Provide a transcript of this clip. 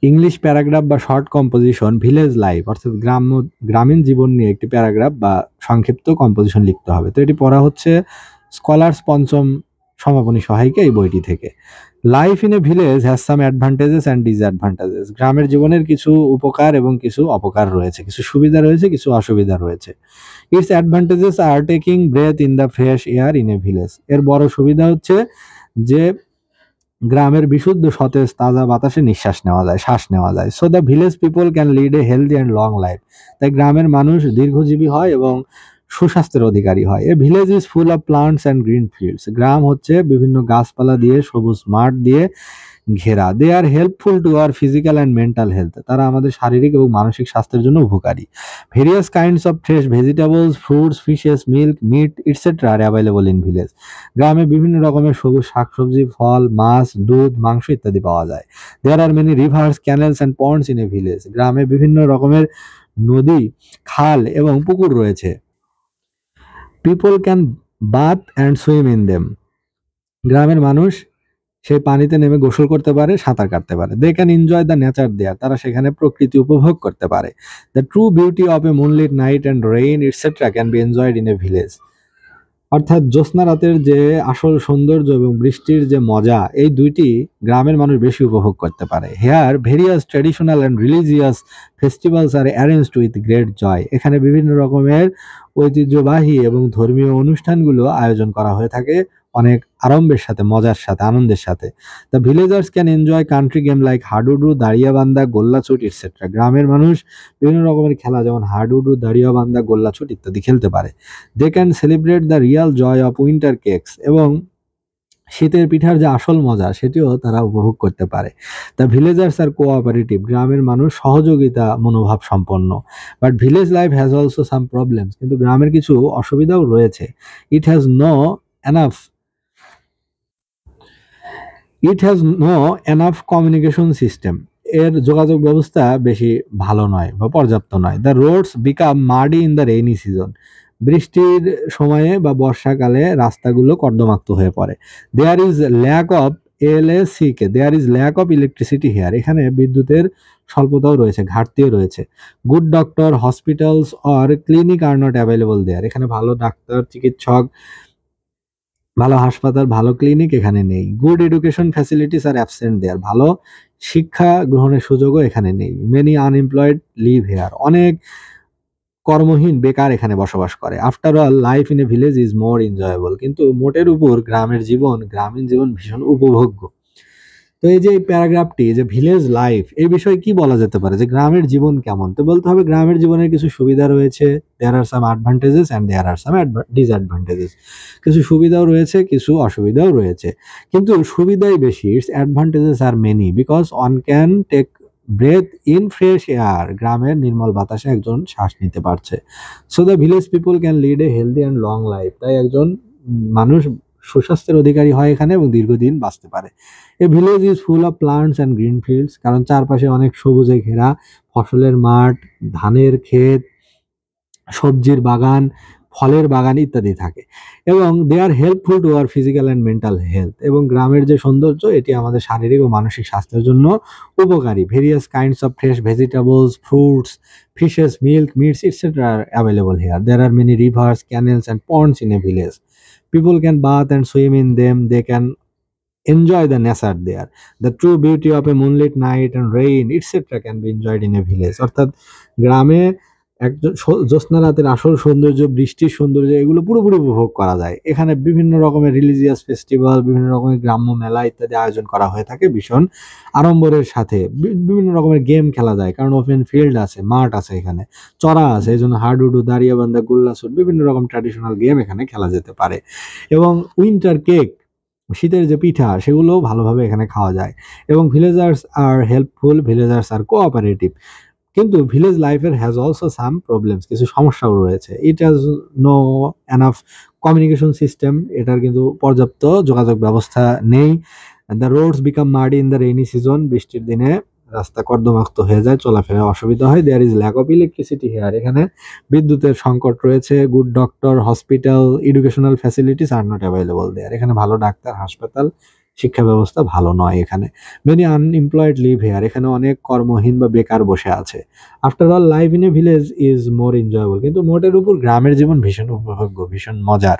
English paragraph বা short composition village life অর্থাৎ গ্রামীণ জীবন নিয়ে একটি প্যারাগ্রাফ বা সংক্ষিপ্ত কম্পোজিশন লিখতে হবে। তো এটি পড়া হচ্ছে স্কলার্স পঞ্চম সমাপনী সহায়িকা এই বইটি থেকে। Life in a village has some advantages and disadvantages. গ্রামের জীবনের কিছু উপকার এবং কিছু অপকার রয়েছে, কিছু সুবিধা রয়েছে, কিছু অসুবিধা রয়েছে। It's advantages are taking breath in the fresh air in a village. এর বড় সুবিধা হচ্ছে যে গ্রামের বিশুদ্ধ সতেজ তাজা বাতাসে শ্বাস নেওয়া যায়। So the village people can lead a healthy and long life. তাই গ্রামের মানুষ দীর্ঘজীবী হয় এবং সুস্বাস্থ্যের অধিকারী হয়। A village is full of plants and green fields. গ্রাম হচ্ছে বিভিন্ন গাছপালা দিয়ে, সবুজ মাঠ দিয়ে ঘেরা। They are helpful to our physical and mental health. তারা আমাদের শারীরিক এবং মানসিক স্বাস্থ্যের জন্য উপকারী। Various kinds of fresh vegetables, fruits, fishes, milk, meat etcetera are available in village. গ্রামে বিভিন্ন রকমের সবুজ শাকসবজি, ফল, মাছ, দুধ, মাংস ইত্যাদি পাওয়া যায়। There are many rivers, canals and ponds in a village. গ্রামে বিভিন্ন রকমের নদী, খাল এবং পুকুর রয়েছে। People can bath and swim in them. গ্রামের মানুষ সেই পানিতে নেমে গোসল করতে পারে, সাঁতার কাটতে পারে। They can enjoy the nature there. তারা সেখানে প্রকৃতি উপভোগ করতে পারে। The true beauty of a moonlit night and rain etcetera can be enjoyed in a village. অর্থাৎ জ্যোৎস্না রাতের যে আসল সৌন্দর্য এবং বৃষ্টির যে মজা, এই দুইটি গ্রামের মানুষ বেশি উপভোগ করতে পারে। Here various traditional and religious festivals are arranged with great joy. এখানে বিভিন্ন রকমের ঐতিহ্যবাহী এবং ধর্মীয় অনুষ্ঠানগুলো আয়োজন করা হয়ে থাকে অনেক আড়ম্বরের সাথে, মজার সাথে, আনন্দের সাথে। The villagers can enjoy country game like hadudu, dariabandha, gollachut etcetera. গ্রামের মানুষ বিভিন্ন রকমের খেলা যেমন হাডুডু, দাড়িয়াবান্ধা, গোল্লাছুট ইত্যাদি খেলতে পারে। They can celebrate the real joy of winter cakes. এবং শীতের পিঠার যে আসল মজা সেটিও তারা উপভোগ করতে পারে। The villagers are cooperative. গ্রামের মানুষ সহযোগিতা মনোভাব সম্পন্ন। But village life has also some problems. কিন্তু গ্রামের কিছু অসুবিধাও রয়েছে। It has no enough it has no enough communication system. এর যোগাযোগ ব্যবস্থা বেশি ভালো নয় বা পর্যাপ্ত নয়। The roads become muddy in the rainy season. বৃষ্টির সময়ে বা বর্ষাকালে রাস্তাগুলো কর্দমাক্ত হয়ে পড়ে। There is lack of L A C K there is lack of electricity here. এখানে বিদ্যুতের স্বল্পতাও রয়েছে, ঘাটতিও রয়েছে। Good doctor, hospitals or clinic are not available there. এখানে ভালো ডাক্তার, চিকিৎসক, ভালো হাসপাতাল, ভালো ক্লিনিক এখানে নেই। Good education facilities are absent there. ভালো শিক্ষা গ্রহণের সুযোগও এখানে নেই। Many unemployed live here. অনেক কর্মহীন বেকার এখানে বসবাস করে। After all life in a village is more enjoyable. কিন্তু মোটের উপর গ্রামীণ জীবন ভীষণ উপভোগ্য। তো এই যে এই প্যারাগ্রাফটি যে ভিলেজ লাইফ, এই বিষয়ে কি বলা যেতে পারে যে গ্রামের জীবন কেমন? তো বলতে হবে গ্রামের জীবনের কিছু সুবিধা রয়েছে, there are some advantages and there are some disadvantages. কিছু সুবিধাও রয়েছে, কিছু অসুবিধাও রয়েছে, কিন্তু সুবিধাই বেশি। Its advantages are many because one can take breath in fresh air. গ্রামের নির্মল বাতাসে একজন শ্বাস নিতে পারছে। So the village people can lead a healthy and long life. তাই একজন মানুষ সুস্বাস্থ্যের অধিকারী হয় এখানে এবং দীর্ঘদিন বাঁচতে পারে। এ village is full of plants and green fields. কারণ চারপাশে অনেক সবুজে ঘেরা, ফসলের মাঠ, ধানের ক্ষেত, সবজির বাগান, ফলের বাগান ইত্যাদি থাকে। এবং they are helpful to our physical and mental health. এবং গ্রামের যে সৌন্দর্য এটি আমাদের শারীরিক ও মানসিক স্বাস্থ্যের জন্য উপকারী। Various kinds of fresh vegetables, fruits, fishes, milk, meats etcetera are available here. There are many rivers, canals and ponds in a village. People can bath and swim in them. They can enjoy the nature there. The true beauty of a moonlit night and rain etc. can be enjoyed in a village. অর্থাৎ গ্রামে একজন জ্যোৎস্না রাতের আসল সৌন্দর্য, বৃষ্টির সৌন্দর্য এগুলো পুরোপুরি উপভোগ করা যায়। এখানে বিভিন্ন রকমের রিলিজিয়াস ফেস্টিভ্যাল, বিভিন্ন রকমের গ্রাম্য মেলা ইত্যাদি আয়োজন করা হয়ে থাকে ভীষণ আড়ম্বরের সাথে। বিভিন্ন রকমের গেম খেলা যায় কারণ ওপেন ফিল্ড আছে, মাঠ আছে, এখানে চড়া আছে, এই জন্য হাডুডু, দাড়িয়াবান্ধা, গোল্লাছুট বিভিন্ন রকম ট্র্যাডিশনাল গেম এখানে খেলা যেতে পারে। এবং উইন্টার কেক, শীতের যে পিঠা সেগুলোও ভালোভাবে এখানে খাওয়া যায়। এবং villagers are helpful, villagers are cooperative. কিন্তু ভিলেজ লাইফের হ্যাজ অলসো সাম প্রবলেমস, কিছু সমস্যাও রয়েছে। It has no enough communication system. এটার কিন্তু পর্যাপ্ত যোগাযোগ ব্যবস্থা নেই। The roads become muddy in the rainy season. বৃষ্টির দিনে রাস্তা কর্দমাক্ত হয়ে যায়, চলাফেরা অসুবিধা হয়। There is lack of electricity here. এখানে বিদ্যুতের সংকট রয়েছে। Good doctor, hospital, educational facilities are not available there. এখানে ভালো ডাক্তার, হাসপাতাল শিক্ষা ব্যবস্থা ভালো নয় এখানে। মেনি আনএমপ্লয়েড লিভ হেয়ার, এখানে অনেক কর্মহীন বা বেকার বসে আছে। After all life in a village is more enjoyable, কিন্তু মোটের উপর গ্রামের জীবন ভীষণ উপভোগ্য, ভীষণ মজার।